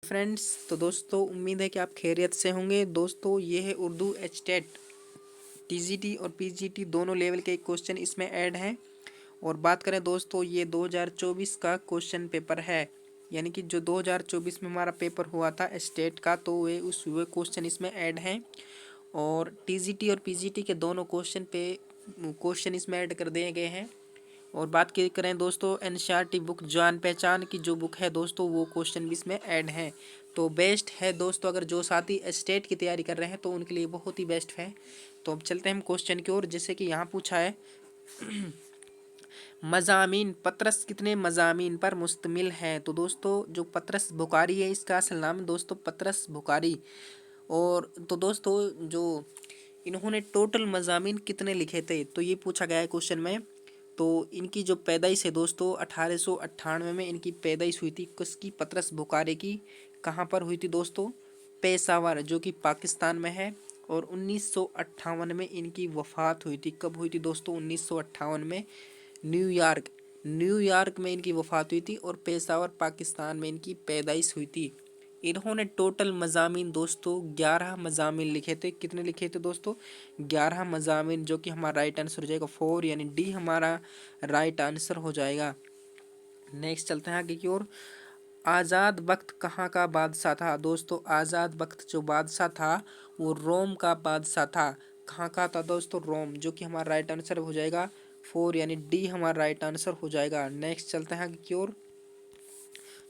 Friends, तो दोस्तों उम्मीद है कि आप खैरियत से होंगे। दोस्तों ये है उर्दू एचटेट टीजीटी और पीजीटी दोनों लेवल के क्वेश्चन इसमें ऐड हैं। और बात करें दोस्तों, ये 2024 का क्वेश्चन पेपर है, यानी कि जो 2024 में हमारा पेपर हुआ था स्टेट का, तो वे क्वेश्चन इसमें ऐड हैं। और टीजीटी और पीजीटी के दोनों क्वेश्चन इसमें ऐड कर दिए गए हैं। और बात की करें दोस्तों एनसीईआरटी बुक जान पहचान की जो बुक है दोस्तों, वो क्वेश्चन भी इसमें ऐड हैं। तो बेस्ट है दोस्तों, अगर जो साथी स्टेट की तैयारी कर रहे हैं तो उनके लिए बहुत ही बेस्ट है। तो अब चलते हैं हम क्वेश्चन की ओर। जैसे कि यहाँ पूछा है मज़ामीन पत्रस कितने मज़ामीन पर मुश्तमिल है। तो दोस्तों जो पत्रस बुखारी है, इसका असल नाम दोस्तों पत्रस बुखारी। और तो दोस्तों जो इन्होंने टोटल मज़ामीन कितने लिखे थे, तो ये पूछा गया है क्वेश्चन में। तो इनकी जो पैदाइश है दोस्तों 1898 में इनकी पैदाइश हुई थी। किसकी? पतरस बुखारी की। कहाँ पर हुई थी दोस्तों? पेशावर, जो कि पाकिस्तान में है। और 1958 में इनकी वफ़ात हुई थी। कब हुई थी दोस्तों? 1958 में न्यूयॉर्क में इनकी वफ़ात हुई थी। और पेशावर पाकिस्तान में इनकी पैदाइश हुई थी। इन्होंने टोटल मज़ामीन दोस्तों 11 मज़ामीन लिखे थे। कितने लिखे थे दोस्तों? 11 मज़ामीन, जो कि हमारा राइट आंसर हो जाएगा 4, यानी डी हमारा राइट आंसर हो जाएगा। नेक्स्ट चलते हैं आगे की ओर। आज़ाद वक्त कहाँ का बादशाह था? दोस्तों आज़ाद वक्त जो बादशाह था वो रोम का बादशाह था। कहाँ का था दोस्तों? रोम, जो कि हमारा राइट आंसर हो जाएगा 4, यानी डी हमारा राइट आंसर हो जाएगा। नेक्स्ट चलते हैं आगे की ओर।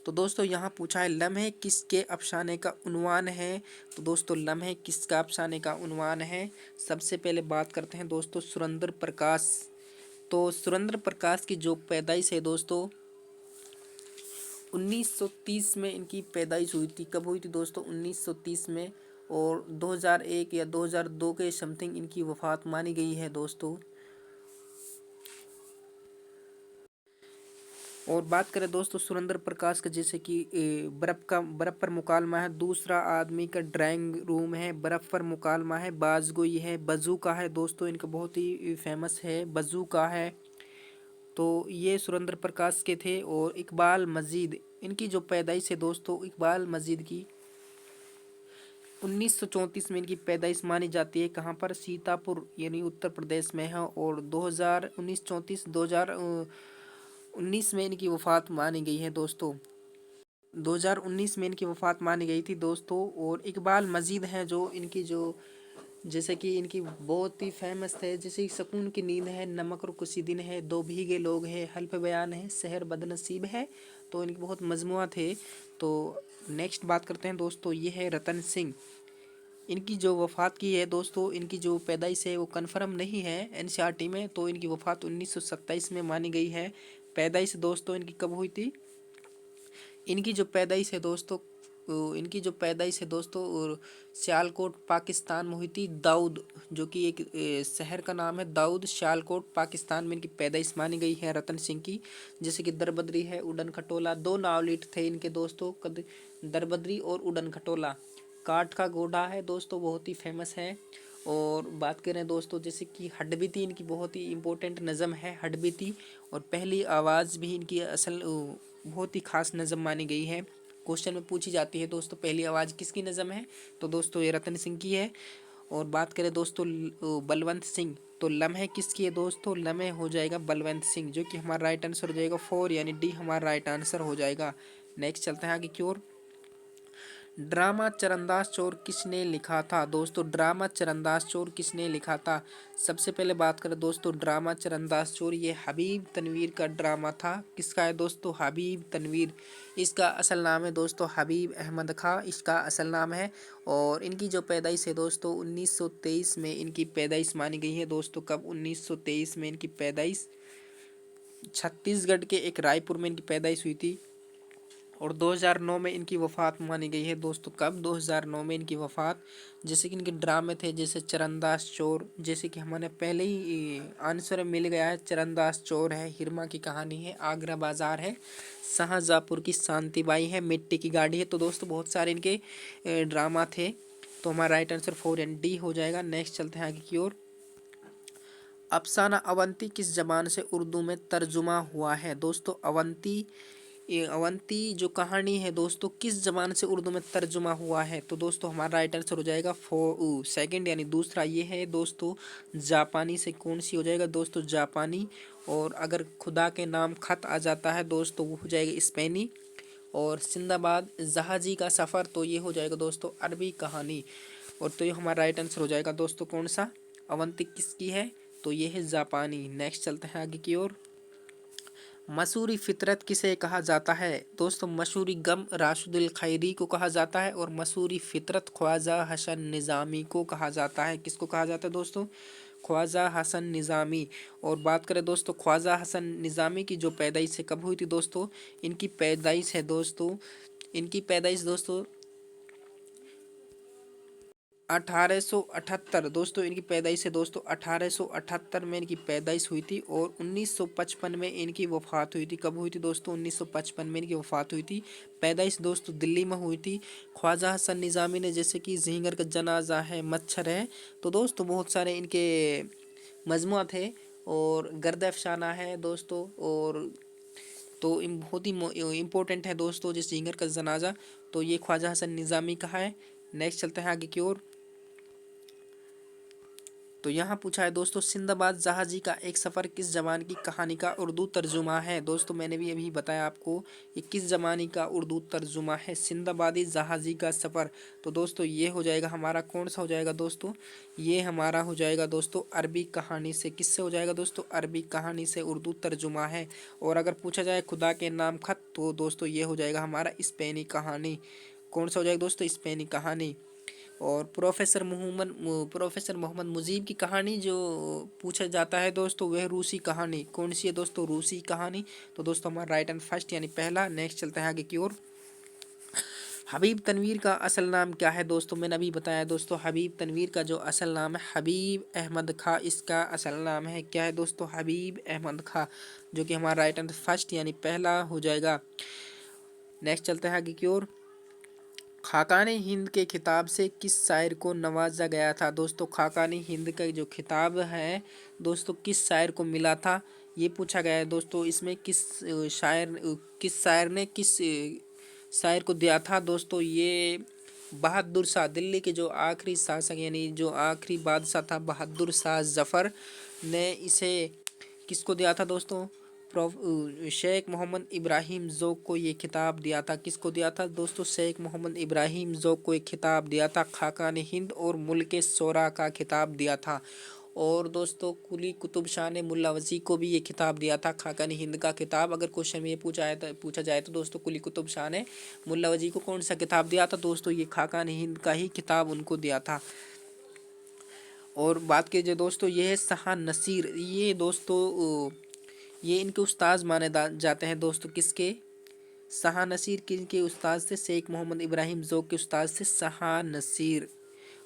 तो दोस्तों यहाँ पूछा है लम्हे किसके अफसाने का उन्वान है। तो दोस्तों लम्हे किसका अफसाने का उन्वान है? सबसे पहले बात करते हैं दोस्तों सुरेंद्र प्रकाश। तो सुरेंद्र प्रकाश की जो पैदाइश है दोस्तों 1930 में इनकी पैदाइश हुई थी। कब हुई थी दोस्तों? 1930 में। और 2001 या 2002 के समथिंग इनकी वफ़ात मानी गई है दोस्तों। और बात करें दोस्तों सुरेंद्र प्रकाश का, जैसे कि बर्फ़ पर मुकालमा है, दूसरा आदमी का ड्राइंग रूम है, बर्फ़ पर मुकालमा है, बाज़गोई है, बज़ूका है दोस्तों, इनका बहुत ही फेमस है, बज़ूका है। तो ये सुरेंद्र प्रकाश के थे। और इकबाल मजीद, इनकी जो पैदाइश है दोस्तों इकबाल मजीद की 1934 में इनकी पैदाइश मानी जाती है। कहाँ पर? सीतापुर, यानी उत्तर प्रदेश में है। और 2019 में इनकी वफ़ात मानी गई है दोस्तों। 2019 में इनकी वफ़ात मानी गई थी दोस्तों। और इकबाल मजीद हैं जो इनकी जो जैसे कि इनकी बहुत ही फेमस थे, जैसे कि सुकून की नींद है, नमक और कुछ दिन है, दो भीगे लोग हैं, हल्फ बयान है, शहर बदनसीब है। तो इनके बहुत मजमुआ थे। तो नेक्स्ट बात करते हैं दोस्तों, ये है रतन सिंह। इनकी जो वफ़ात की है दोस्तों, इनकी जो पैदाइश है वो कन्फर्म नहीं है एनसीईआरटी में। तो इनकी वफ़ात 1927 में मानी गई है। पैदाइश दोस्तों इनकी कब हुई थी? इनकी जो पैदाइश है दोस्तों इनकी जो पैदाइश है दोस्तों सियालकोट पाकिस्तान में हुई थी। दाऊद, जो कि एक शहर का नाम है दाऊद, सियालकोट पाकिस्तान में इनकी पैदाइश मानी गई है रतन सिंह की। जैसे कि दरबदरी है, उड़न खटोला, दो नावलिट थे इनके दोस्तों, दरबदरी और उड़न खटोला। काठ का घोड़ा है दोस्तों, बहुत ही फेमस है। और बात करें दोस्तों, जैसे कि हडबीती इनकी बहुत ही इम्पोर्टेंट नज़म है हडबीती। और पहली आवाज़ भी इनकी असल बहुत ही खास नज़म मानी गई है। क्वेश्चन में पूछी जाती है दोस्तों पहली आवाज़ किसकी नज़म है, तो दोस्तों ये रतन सिंह की है। और बात करें दोस्तों बलवंत सिंह, तो लम्हे किसकी है दोस्तों? लम्हे हो जाएगा बलवंत सिंह, जो कि हमारा राइट आंसर हो जाएगा 4, यानी डी हमारा राइट आंसर हो जाएगा। नेक्स्ट चलते हैं आगे की ओर। ड्रामा चरंदाज चोर किसने लिखा था? दोस्तों ड्रामा चरंदाज चोर किसने लिखा था? सबसे पहले बात करें दोस्तों ड्रामा चरंदाज चोर, ये हबीब तनवीर का ड्रामा था। किसका है दोस्तों? हबीब तनवीर। इसका असल नाम है दोस्तों हबीब अहमद खां, इसका असल नाम है। और इनकी जो पैदाइश है दोस्तों 1923 में इनकी पैदाइश मानी गई है दोस्तों। कब? 1923 में इनकी पैदाइश छत्तीसगढ़ के एक रायपुर में इनकी पैदाइश हुई थी। और 2009 में इनकी वफ़ात मानी गई है दोस्तों। कब? 2009 में इनकी वफ़ात। जैसे कि इनके ड्रामे थे जैसे चरंदाज चोर, जैसे कि हमारे पहले ही आंसर मिल गया है, चरंदाज चोर है, हिरमा की कहानी है, आगरा बाज़ार है, शाहजहाँपुर की शांतिबाई है, मिट्टी की गाड़ी है। तो दोस्तों बहुत सारे इनके ड्रामा थे। तो हमारा राइट आंसर 4 एंड डी हो जाएगा। नेक्स्ट चलते हैं आगे की ओर। अफसाना अवंती किस ज़बान से उर्दू में तर्जुमा हुआ है? दोस्तों अवंती ये अवंती जो कहानी है दोस्तों किस जबान से उर्दू में तर्जुमा हुआ है? तो दोस्तों हमारा राइट आंसर हो जाएगा सेकंड यानी दूसरा ये है दोस्तों, जापानी से कौन सी हो जाएगा दोस्तों? जापानी। और अगर खुदा के नाम खत आ जाता है दोस्तों वो हो जाएगा स्पेनी। और सिंदाबाद जहाजी का सफ़र तो ये हो जाएगा दोस्तों अरबी कहानी। और तो ये हमारा राइट आंसर हो जाएगा दोस्तों कौन सा? अवंती किसकी है? तो ये है जापानी। नेक्स्ट चलते हैं आगे की ओर। मसूरी फितरत किसे कहा जाता है? दोस्तों मसूरी गम राशिदुल खैरी को कहा जाता है और मसूरी फितरत ख्वाजा हसन निज़ामी को कहा जाता है। किसको कहा जाता है दोस्तों? ख्वाजा हसन निज़ामी। और बात करें दोस्तों ख्वाजा हसन निज़ामी की जो पैदाइश है कब हुई थी दोस्तों? इनकी पैदाइश है दोस्तों, इनकी पैदाइश दोस्तों 1878 दोस्तों इनकी पैदाइश है दोस्तों 1878 में इनकी पैदाइश हुई थी। और 1955 में इनकी वफ़ात हुई थी। कब हुई थी दोस्तों? 1955 में इनकी वफ़ात हुई थी। पैदाइश दोस्तों दिल्ली में हुई थी। ख्वाजा हसन निज़ामी ने जैसे कि ज़ींगर का जनाजा है, मच्छर है, तो दोस्तों बहुत सारे इनके मजमूआ थे। और गर्द अफसाना है दोस्तों। और तो बहुत ही इम्पोर्टेंट है दोस्तों जिस ज़ींगर का जनाजा, तो ये ख्वाजा हसन निज़ामी का है। नेक्स्ट चलते हैं आगे की ओर। तो यहाँ पूछा है दोस्तों सिंदाबाद जहाजी का एक सफ़र किस ज़बान की कहानी का उर्दू तर्जुमा है? दोस्तों मैंने भी अभी बताया आपको ये किस ज़बानी का उर्दू तर्जुमा है, सिंदाबादी जहाजी का सफ़र। तो दोस्तों ये हो जाएगा हमारा कौन सा हो जाएगा दोस्तों? ये हमारा हो जाएगा दोस्तों अरबी कहानी से। किससे हो जाएगा दोस्तों? अरबी कहानी से उर्दू तर्जुमा है। और अगर पूछा जाए खुदा के नाम खत, तो दोस्तों ये हो जाएगा हमारा स्पेनी कहानी। कौन सा हो जाएगा दोस्तों? स्पेनी कहानी। और प्रोफेसर मोहम्मद मुजीब की कहानी जो पूछा जाता है दोस्तों वह रूसी कहानी। कौन सी है दोस्तों? रूसी कहानी। तो दोस्तों हमारा राइट एंड फर्स्ट यानी पहला। नेक्स्ट चलते हैं आगे की ओर। हबीब तनवीर का असल नाम क्या है? दोस्तों मैंने अभी बताया दोस्तों हबीब तनवीर का जो असल नाम है हबीब अहमद खां, इसका असल नाम है क्या है दोस्तों? हबीब अहमद खां, जो कि हमारा राइट एंड फर्स्ट यानी पहला हो जाएगा। नेक्स्ट चलते हैं आगे की ओर। खाकान हिंद के खिताब से किस शायर को नवाजा गया था? दोस्तों खाकान हिंद का जो खिताब है दोस्तों किस शायर को मिला था, ये पूछा गया है दोस्तों। इसमें किस शायर ने किस शायर को दिया था दोस्तों? ये बहादुर शाह, दिल्ली के जो आखिरी शासक यानी जो आखिरी बादशाह था बहादुर शाह जफ़र ने इसे किसको दिया था दोस्तों? शेख मोहम्मद इब्राहिम ज़ोक को ये खिताब दिया था। किसको दिया था दोस्तों? शेख मोहम्मद इब्राहिम ज़ोक को एक खिताब दिया था। खाकान हिंद और मुल्क शोरा का खिताब दिया था। और दोस्तों कुली कुतुब शाह ने मुल्ला वजी को भी ये खिताब दिया था, खाकान हिंद का खिताब। अगर क्वेश्चन में ये पूछा जाए तो दोस्तों कुली कुतुब शाह ने मुल्ला वजी को कौन सा खिताब दिया था दोस्तों? ये खाकान हिंद का ही खिताब उनको दिया था। और बात कीजिए दोस्तों ये है शाह नसीर, ये दोस्तों ये इनके उस्ताद माने जाते हैं दोस्तों। किसके? शाह नसीर किनके उस्ताद से? शेख मोहम्मद इब्राहिम ज़ोक के उस्ताद से शाह नसीर।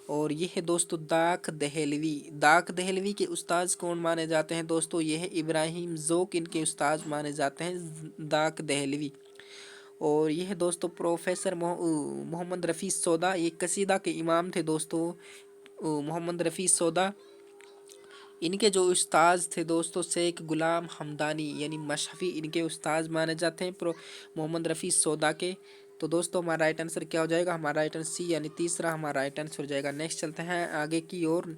और ये है दोस्तों दाक दहलवी, दाक दहलवी के उस्ताद कौन माने जाते हैं दोस्तों? ये है इब्राहिम ज़ोक, इनके उस्ताद माने जाते हैं दाक दहलवी। और ये है दोस्तों प्रोफेसर मोहम्मद रफ़ी सौदा, ये कसीदा के इमाम थे दोस्तों मोहम्मद रफ़ी सौदा। इनके जो उस्ताद थे दोस्तों शेख गुलाम हमदानी यानी मशहफ़ी, इनके उस्ताद माने जाते हैं प्रो मोहम्मद रफ़ी सौदा के। तो दोस्तों हमारा राइट आंसर क्या हो जाएगा? हमारा राइट आंसर सी यानी तीसरा हमारा राइट आंसर हो जाएगा। नेक्स्ट चलते हैं आगे की ओर।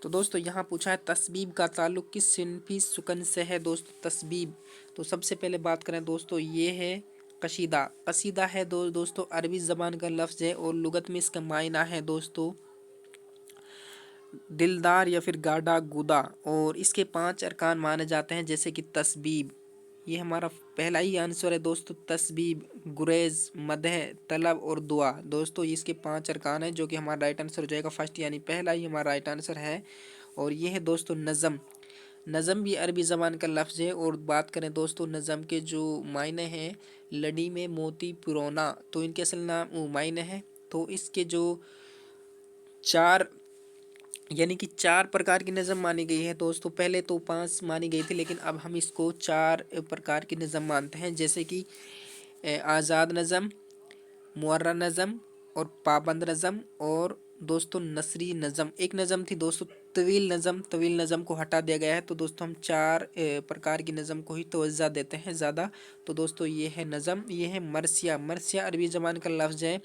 तो दोस्तों यहाँ पूछा है तस्बीब का ताल्लुक किस सिनफी सुकन से है दोस्तों? तस्बीब, तो सबसे पहले बात करें दोस्तों ये है कसीदा। कसीदा है दोस्तों अरबी ज़बान का लफ्ज़ है और लुगत में इसका मायना है दोस्तों दिलदार या फिर गाढ़ा गुदा। और इसके 5 अरकान माने जाते हैं जैसे कि तस्बीब, ये हमारा पहला ही आंसर है दोस्तों। तस्बीब, गुरेज, मदह, तलब और दुआ, दोस्तों इसके 5 अरकान हैं जो कि हमारा राइट आंसर हो जाएगा फर्स्ट यानी पहला ही हमारा राइट आंसर है। और ये है दोस्तों नज़म, नज़म भी अरबी ज़बान का लफ्ज़ है। और बात करें दोस्तों नज़म के जो मायने हैं लड़ी में मोती पुरोना, तो इनके असल नाम मायने हैं। तो इसके जो 4 यानी कि 4 प्रकार की नज़म मानी गई है दोस्तों। पहले तो 5 मानी गई थी लेकिन अब हम इसको 4 प्रकार की नज़म मानते हैं जैसे कि आज़ाद नज़म, मुअर्रा नज़म और पाबंद नज़म और दोस्तों नसरी नज़म, एक नज़म थी दोस्तों तवील नज़म को हटा दिया गया है। तो दोस्तों हम चार प्रकार की नज़म को ही तवज्जो देते हैं ज़्यादा। तो दोस्तों ये है नज़म, ये है मरसिया। मरसिया अरबी ज़बान का लफ्ज़ है,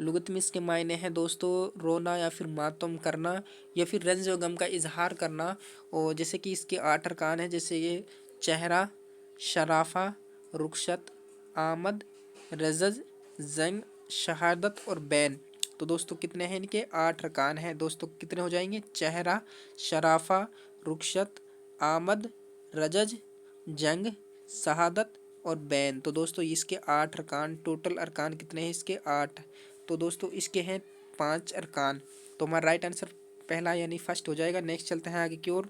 लुगत में इसके मायने हैं दोस्तों रोना या फिर मातम करना या फिर रंज व गम का इजहार करना। और जैसे कि इसके 8 अरकान हैं, जैसे ये चेहरा, शराफा, रुखसत, आमद, रजज, जंग, शहादत और बैन। तो दोस्तों कितने हैं इनके? 8 अरकान हैं दोस्तों। कितने हो जाएंगे? चेहरा, शराफा, रुखसत, आमद, रजज, जंग, शहादत और बैन। तो दोस्तों इसके 8 अरकान, टोटल अरकान कितने हैं इसके? 8। तो दोस्तों इसके हैं 5 अरकान। तो हमारा राइट आंसर पहला यानी फर्स्ट हो जाएगा। नेक्स्ट चलते हैं आगे की ओर।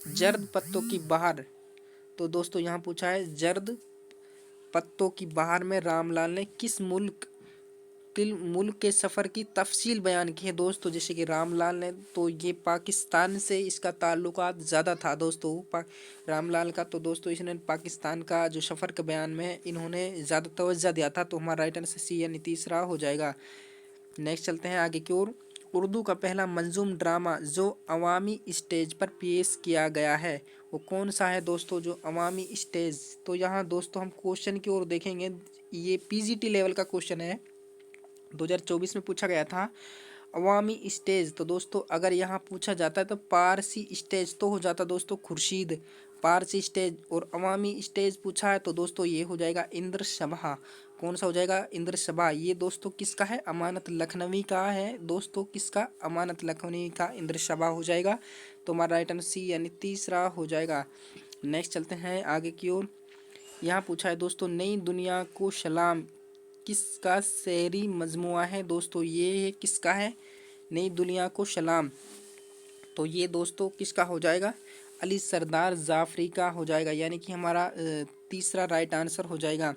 जर्द पत्तों की बहार। तो दोस्तों यहाँ पूछा है जर्द पत्तों की बहार में रामलाल ने किस मुल्क के सफ़र की तफसील बयान की है दोस्तों। जैसे कि रामलाल ने, तो ये पाकिस्तान से इसका ताल्लुकात ज़्यादा था दोस्तों रामलाल का। तो दोस्तों इसने पाकिस्तान का जो सफ़र के बयान में इन्होंने ज़्यादा तवज्जो दिया था। तो हमारा राइट आंसर सी यानी तीसरा हो जाएगा। नेक्स्ट चलते हैं आगे की ओर। उर्दू का पहला मंजूम ड्रामा जो अवामी स्टेज पर पेश किया गया है वो कौन सा है दोस्तों? जो अवामी स्टेज, तो यहाँ दोस्तों हम क्वेश्चन की ओर देखेंगे। ये पीजीटी लेवल का क्वेश्चन है, 2024 में पूछा गया था। अवामी स्टेज, तो दोस्तों अगर यहाँ पूछा जाता है तो पारसी स्टेज तो हो जाता दोस्तों खुर्शीद, पारसी स्टेज। और अवामी स्टेज पूछा है तो दोस्तों ये हो जाएगा इंद्र सभा। कौन सा हो जाएगा? इंद्र सभा। ये दोस्तों किसका है? अमानत लखनवी का है दोस्तों। किसका? अमानत लखनवी का इंद्र सभा हो जाएगा। तो हमारा राइट आंसर सी यानी तीसरा हो जाएगा। नेक्स्ट चलते हैं आगे की ओर। यहाँ पूछा है दोस्तों नई दुनिया को सलाम किसका शेरी मजमुआ है दोस्तों? ये किसका है? नई दुनिया को सलाम। तो ये दोस्तों किसका हो जाएगा? अली सरदार जाफरी का हो जाएगा, यानी कि हमारा तीसरा राइट आंसर हो जाएगा।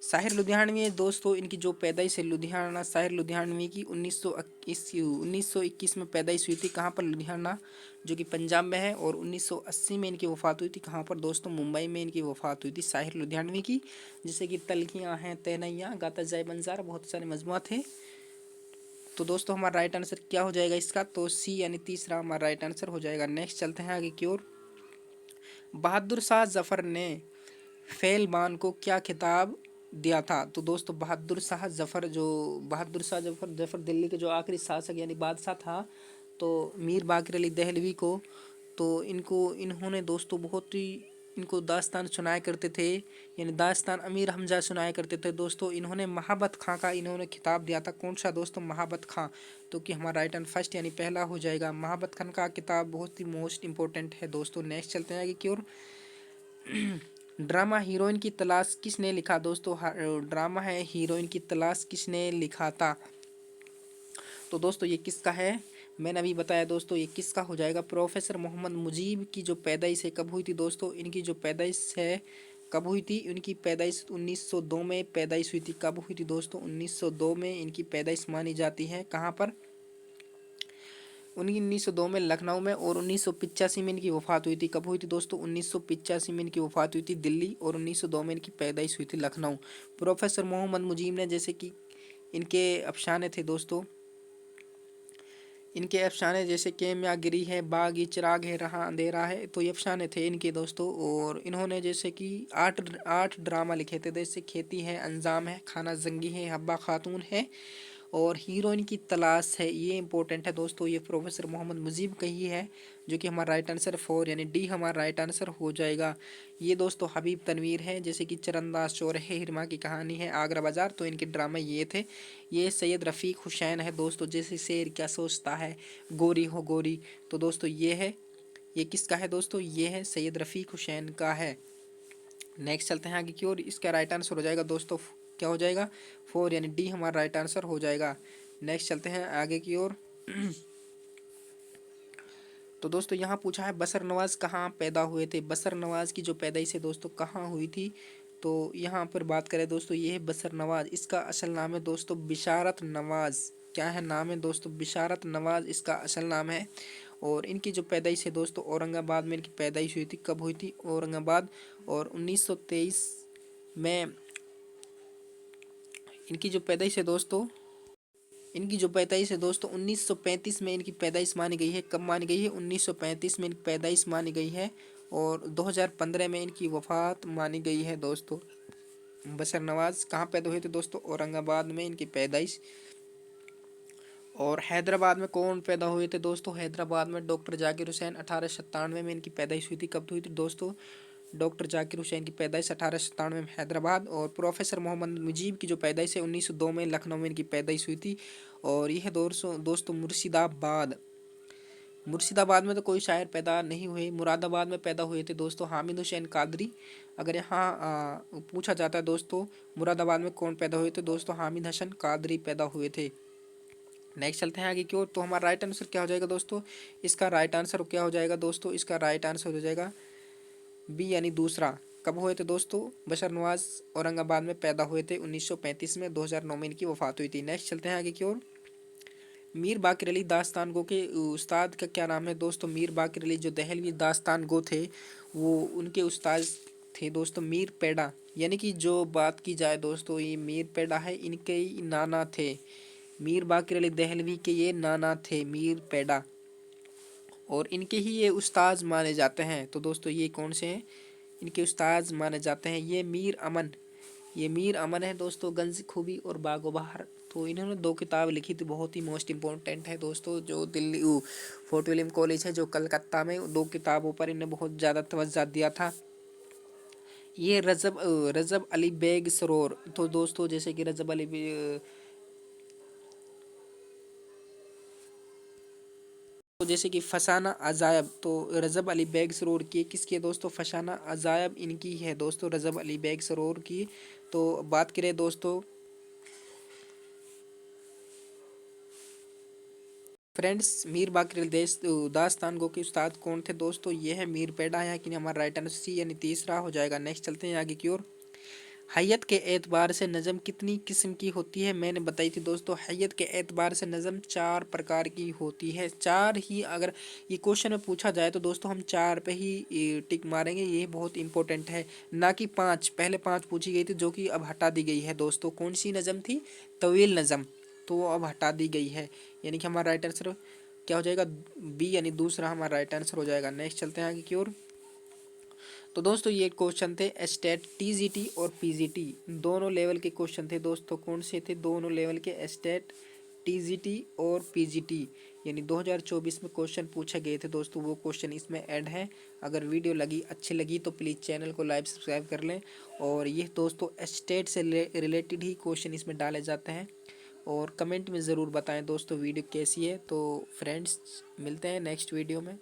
साहिर लुधियानवी दोस्तों, इनकी जो पैदाइश है लुधियाना, साहिर लुधियानवी की 1921 में पैदाइश हुई थी। कहाँ पर? लुधियाना, जो कि पंजाब में है। और 1980 में इनकी वफ़ात हुई थी। कहाँ पर दोस्तों? मुंबई में इनकी वफ़ात हुई थी साहिर लुधियानवी की। जैसे कि तलखियाँ हैं, तैनैया, गाता जाए बंजार, बहुत सारे मजमुआ थे। तो दोस्तों हमारा राइट आंसर क्या हो जाएगा इसका? तो सी यानी तीसरा हमारा राइट आंसर हो जाएगा। नेक्स्ट चलते हैं आगे की ओर। बहादुर शाह जफर ने फैलबान को क्या खिताब दिया था? तो दोस्तों बहादुर शाह जफर, जो बहादुर शाह जफर दिल्ली के जो आखिरी शासक यानी बादशाह था, तो मीर बाकिर अली दहलवी को, तो इन्होंने दोस्तों बहुत ही इनको दास्तान सुनाया करते थे, यानी दास्तान अमीर हमजा सुनाया करते थे दोस्तों। इन्होंने महाबत खां का इन्होंने खिताब दिया था। कौन सा दोस्तों? महाबत खां। तो कि हमारा राइट आंसर फर्स्ट यानी पहला हो जाएगा। महाबत खान का किताब बहुत ही मोस्ट इंपॉर्टेंट है दोस्तों। नेक्स्ट चलते हैं आगे की ओर। ड्रामा हीरोइन की तलाश किसने लिखा दोस्तों? ड्रामा है हीरोइन की तलाश किसने लिखा था? तो दोस्तों ये किसका है? मैंने अभी बताया दोस्तों ये किसका हो जाएगा? प्रोफेसर मोहम्मद मुजीब की जो पैदाइश है कब हुई थी दोस्तों? इनकी जो पैदाइश है कब हुई थी? इनकी पैदाइश 1902 में पैदाइश हुई थी। कब हुई थी दोस्तों? 1902 में इनकी पैदाइश मानी जाती है। कहाँ पर? 1902 में लखनऊ में। और 1985 में इनकी वफ़ात हुई थी। कब हुई थी दोस्तों? 1985 में इनकी वफ़ात हुई थी दिल्ली। और 1902 में इनकी पैदाइश हुई थी लखनऊ। प्रोफेसर मोहम्मद मुजीब ने, जैसे कि इनके अफसाने थे दोस्तों, इनके अफसाने जैसे केमियागिरी है, बागी चिराग है, रहा अंधेरा है, तो ये अफसाने थे इनके दोस्तों। और इन्होंने जैसे कि आठ ड्रामा लिखे थे, जैसे खेती है, अंजाम है, खाना जंगी है, हब्बा खातून है और हीरोइन की तलाश है। ये इंपॉर्टेंट है दोस्तों। ये प्रोफेसर मोहम्मद मुजीब का ही है, जो कि हमारा राइट आंसर 4 यानी डी हमारा राइट आंसर हो जाएगा। ये दोस्तों हबीब तनवीर है, जैसे कि चरंदाज चौराहे, हिरमा की कहानी है, आगरा बाजार, तो इनके ड्रामे ये थे। ये सैयद रफ़ीक हुसैन है दोस्तों, जैसे शेर क्या सोचता है, गोरी हो गोरी, तो दोस्तों ये है। ये किसका है दोस्तों? ये है सैयद रफ़ीक हुसैन का है। नेक्स्ट चलते हैं आगे की ओर। इसका राइट आंसर हो जाएगा दोस्तों, क्या हो जाएगा? 4 यानी डी हमारा राइट आंसर हो जाएगा। नेक्स्ट चलते हैं आगे की ओर। तो दोस्तों यहाँ पूछा है बसर नवाज कहाँ पैदा हुए थे? बसर नवाज की जो पैदाइश है दोस्तों कहाँ हुई थी? तो यहाँ पर बात करें दोस्तों, ये है बसर नवाज। इसका असल नाम है दोस्तों बिशारत नवाज। क्या है नाम है दोस्तों? बिशारत नवाज इसका असल नाम है। और इनकी जो पैदाइश है दोस्तों औरंगाबाद में इनकी पैदाइश हुई थी। कब हुई थी? औरंगाबाद। और 1923 में इनकी जो पैदाइश है दोस्तों इनकी जो पैदाइश है दोस्तों 1935 में इनकी पैदाइश मानी गई है। कब मानी गई है? 1935 में इनकी पैदाइश मानी गई है और 2015 में इनकी वफात मानी गई है दोस्तों। बशर नवाज कहाँ पैदा हुए थे दोस्तों? औरंगाबाद में इनकी पैदाइश। और हैदराबाद में कौन पैदा हुए थे दोस्तों? हैदराबाद में डॉक्टर जाकिर हुसैन 1897 में इनकी पैदाइश हुई थी। कब हुई थी दोस्तों? डॉक्टर जाकिर हुसैन की पैदाइश 1897 में हैदराबाद। और प्रोफेसर मोहम्मद मुजीब की जो पैदाइश है 1902 में लखनऊ में इनकी पैदाइश हुई थी। और यह दोस्तों मुर्शिदाबाद। मुर्शिदाबाद में तो कोई शायर पैदा नहीं हुए, मुरादाबाद में पैदा हुए थे दोस्तों हामिद हुसैन कादरी। अगर यहाँ पूछा जाता है दोस्तों मुरादाबाद में कौन पैदा हुए थे दोस्तों? हामिद हसन कादरी पैदा हुए थे। नेक्स्ट चलते हैं आगे की ओर। तो हमारा राइट आंसर क्या हो जाएगा दोस्तों? इसका राइट आंसर क्या हो जाएगा दोस्तों? इसका राइट आंसर हो जाएगा बी यानी दूसरा। कब हुए थे दोस्तों? बशर नवाज औरंगाबाद में पैदा हुए थे 1935 में। 2009 में इनकी वफात हुई थी। नेक्स्ट चलते हैं आगे की ओर। मीर बाकिर अली दास्तान गो के उस्ताद का क्या नाम है दोस्तों? मीर बाकिर अली जो दहलवी दास्तान गो थे वो उनके उस्ताद थे दोस्तों मीर पेड़ा। यानी कि जो बात की जाए दोस्तों ये मीर पेड़ा है इनके ही नाना थे। मीर बाकिर अली दहलवी के ये नाना थे मीर पेड़ा और इनके ही ये उस्ताद माने जाते हैं। तो दोस्तों ये कौन से हैं? इनके उस्ताद माने जाते हैं ये मीर अमन। ये मीर अमन है दोस्तों गंज खूबी और बागो बहार। तो इन्होंने 2 किताब लिखी थी, बहुत ही मोस्ट इम्पोर्टेंट है दोस्तों। जो दिल्ली फोर्ट विलियम कॉलेज है जो कलकत्ता में 2 किताबों पर इन्हें बहुत ज़्यादा तवज्जो दिया था। ये रजब अली बेग सरोर। तो दोस्तों जैसे कि रजब अली तो जैसे कि फसाना अजायब, तो रजब अली बेग सरोर की किसकी है दोस्तों? फसाना अजायब इनकी है दोस्तों, रजब अली बेग सरोर की। तो बात करें दोस्तों फ्रेंड्स मीर बाकिर अली दास्तान गो के उस्ताद कौन थे दोस्तों? ये है मीर पेड़ा है कि हमारा राइट आंसर सी यानी तीसरा हो जाएगा। नेक्स्ट चलते हैं आगे की ओर। हैयत के एतबार से नज़म कितनी किस्म की होती है? मैंने बताई थी दोस्तों हैयत के एतबार से नज़म 4 प्रकार की होती है। 4 ही अगर ये क्वेश्चन में पूछा जाए तो दोस्तों हम 4 पे ही टिक मारेंगे। ये बहुत इंपॉर्टेंट है, ना कि 5। पहले 5 पूछी गई थी जो कि अब हटा दी गई है दोस्तों। कौन सी नज़म थी? तवील नज़म, तो वो अब हटा दी गई है। यानी कि हमारा राइट आंसर क्या हो जाएगा? बी यानी दूसरा हमारा राइट आंसर हो जाएगा। नेक्स्ट चलते हैं आगे की ओर। तो दोस्तों ये क्वेश्चन थे एस्टेट टीजीटी और पीजीटी दोनों लेवल के क्वेश्चन थे दोस्तों। कौन से थे? दोनों लेवल के एस्टेट टीजीटी और पीजीटी यानी 2024 में क्वेश्चन पूछे गए थे दोस्तों, वो क्वेश्चन इसमें ऐड हैं। अगर वीडियो अच्छी लगी तो प्लीज़ चैनल को लाइक सब्सक्राइब कर लें। और ये दोस्तों एस्टेट से रिलेटेड ही क्वेश्चन इसमें डाले जाते हैं। और कमेंट में ज़रूर बताएं दोस्तों वीडियो कैसी है। तो फ्रेंड्स मिलते हैं नेक्स्ट वीडियो में।